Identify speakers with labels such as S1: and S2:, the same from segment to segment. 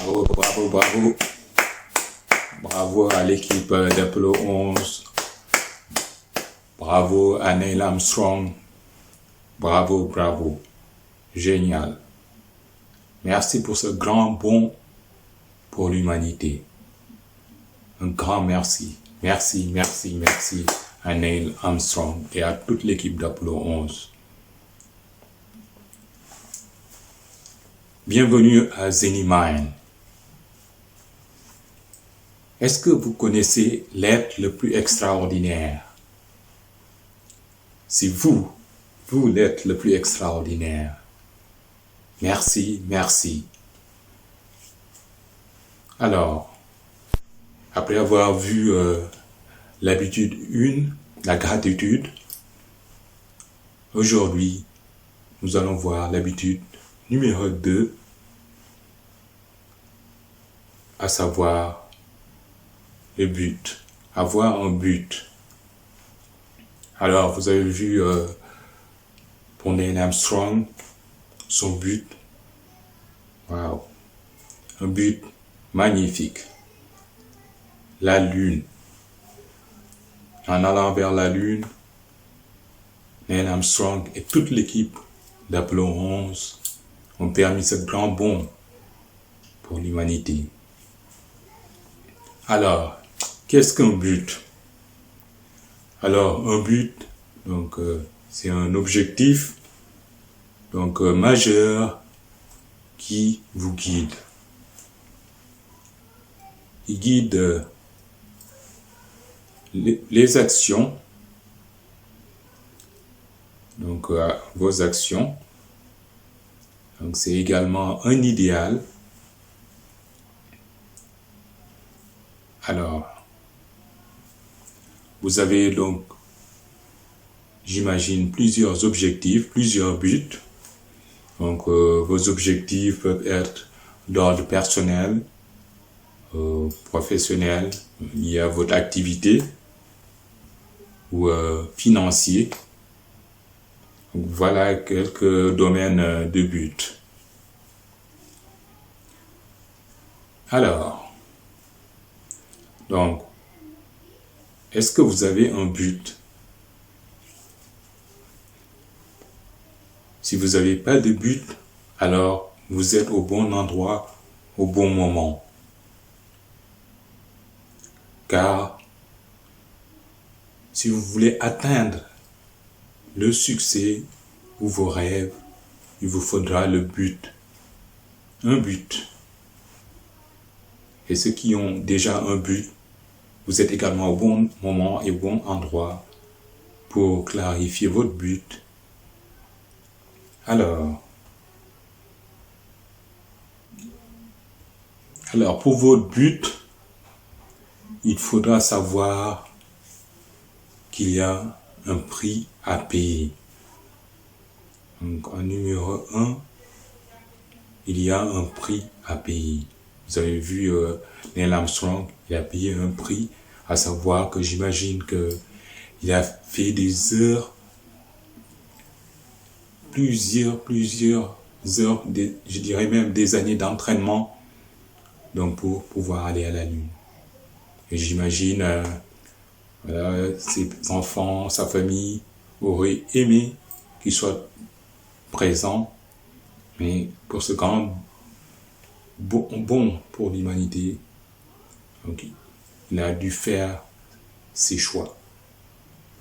S1: Bravo, bravo, bravo. Bravo à l'équipe d'Apollo 11. Bravo à Neil Armstrong. Bravo, bravo. Génial. Merci pour ce grand bond pour l'humanité. Un grand merci. Merci, merci, merci à Neil Armstrong et à toute l'équipe d'Apollo 11. Bienvenue à Zenimind. Est-ce que vous connaissez l'être le plus extraordinaire? Si vous l'être le plus extraordinaire. Merci, merci. Alors, après avoir vu l'habitude 1, la gratitude, aujourd'hui, nous allons voir l'habitude numéro 2, à savoir le but, avoir un but. Alors, vous avez vu pour Neil Armstrong, son but, waouh, un but magnifique, la Lune. En allant vers la Lune, Neil Armstrong et toute l'équipe d'Apollo 11 ont permis ce grand bond pour l'humanité. Alors, qu'est-ce qu'un but? Alors, un but, donc, c'est un objectif majeur qui vous guide. Il guide les actions, donc vos actions. Donc, c'est également un idéal. Alors, vous avez donc, j'imagine, plusieurs objectifs, plusieurs buts. Donc, vos objectifs peuvent être d'ordre personnel, professionnel, lié à votre activité, ou financier. Donc, voilà quelques domaines de but. Alors, donc, est-ce que vous avez un but? Si vous n'avez pas de but, alors vous êtes au bon endroit, au bon moment. Car si vous voulez atteindre le succès ou vos rêves, il vous faudra le but. Un but. Et ceux qui ont déjà un but, vous êtes également au bon moment et au bon endroit pour clarifier votre but. Alors, pour votre but, il faudra savoir qu'il y a un prix à payer. Donc, en numéro 1, il y a un prix à payer. Vous avez vu Neil Armstrong, il a payé un prix, à savoir que j'imagine qu'il a fait des heures, plusieurs heures, je dirais même des années d'entraînement donc pour pouvoir aller à la Lune. Et j'imagine, voilà, ses enfants, sa famille auraient aimé qu'il soit présent, mais pour ce grand bon pour l'humanité, donc il a dû faire ses choix.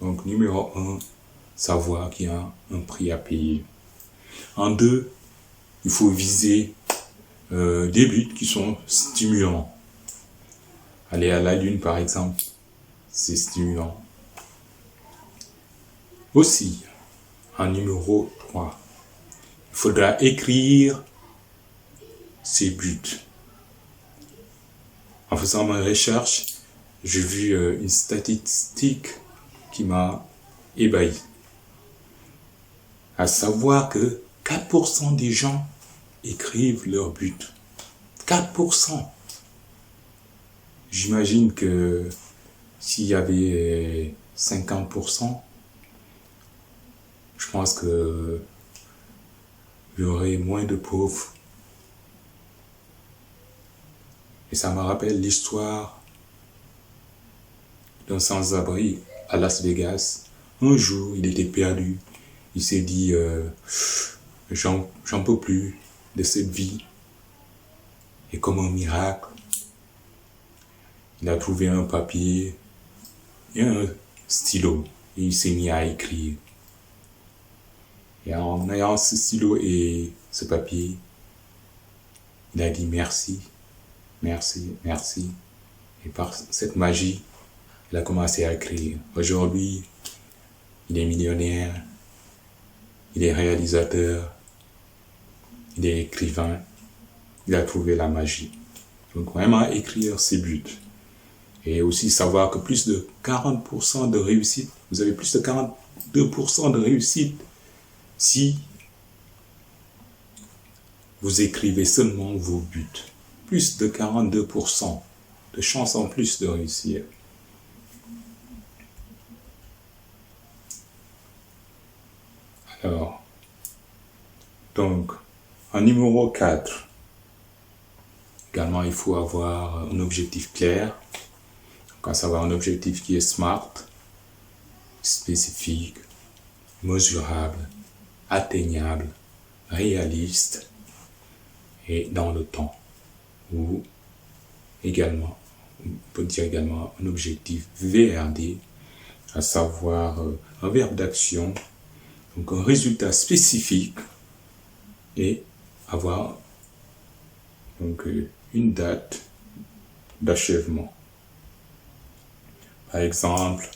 S1: Donc numéro 1, savoir qu'il y a un prix à payer. En 2, il faut viser des buts qui sont stimulants. Aller à la Lune, par exemple, c'est stimulant. Aussi, en numéro 3, il faudra écrire ses buts. En faisant ma recherche, j'ai vu une statistique qui m'a ébahi. À savoir que 4% des gens écrivent leur but. 4%. J'imagine que s'il y avait 50%, je pense que il y aurait moins de pauvres. Et ça me rappelle l'histoire d'un sans-abri à Las Vegas. Un jour, il était perdu. Il s'est dit, j'en peux plus de cette vie. Et comme un miracle, il a trouvé un papier et un stylo. Et il s'est mis à écrire. Et en ayant ce stylo et ce papier, il a dit merci, merci, merci. Et par cette magie, il a commencé à écrire. Aujourd'hui, il est millionnaire, il est réalisateur, il est écrivain, il a trouvé la magie. Donc vraiment écrire ses buts. Et aussi savoir que plus de 40% de réussite, vous avez plus de 42% de réussite si vous écrivez seulement vos buts. Plus de 42% de chances en plus de réussir. Alors, donc, en numéro 4, également il faut avoir un objectif clair. Donc, à savoir un objectif qui est smart, spécifique, mesurable, atteignable, réaliste et dans le temps. Ou également, on peut dire également un objectif VRD, à savoir un verbe d'action, donc un résultat spécifique et avoir donc une date d'achèvement. Par exemple,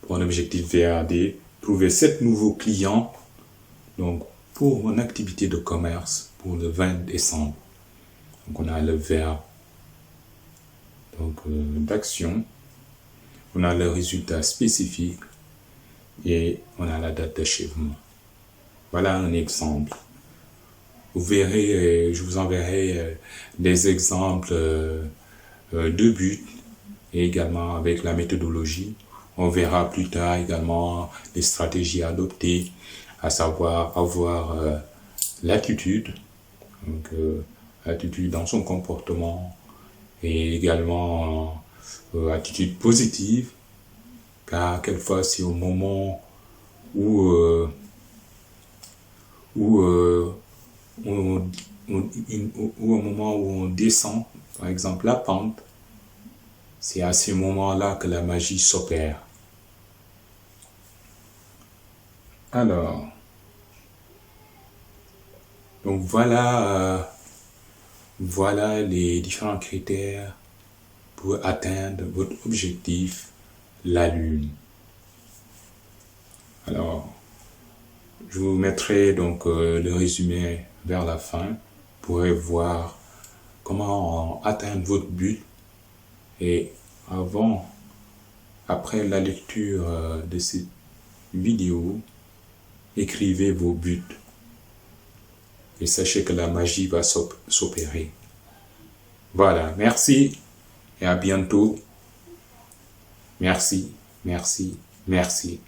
S1: pour un objectif VRD, trouver 7 nouveaux clients donc pour mon activité de commerce pour le 20 décembre. Donc on a le verbe d'action, on a le résultat spécifique et on a la date d'achèvement. Voilà un exemple. Vous verrez, je vous enverrai des exemples de buts et également avec la méthodologie. On verra plus tard également les stratégies adoptées, à savoir avoir l'attitude, donc attitude dans son comportement et également attitude positive, car quelquefois c'est au moment où au moment où on descend, par exemple la pente, c'est à ce moment-là que la magie s'opère. Alors, donc voilà les différents critères pour atteindre votre objectif, la Lune. Alors, je vous mettrai donc le résumé vers la fin. Vous pourrez voir comment atteindre votre but. Et après la lecture de cette vidéo, écrivez vos buts. Et sachez que la magie va s'opérer. Voilà, merci et à bientôt. Merci, merci, merci.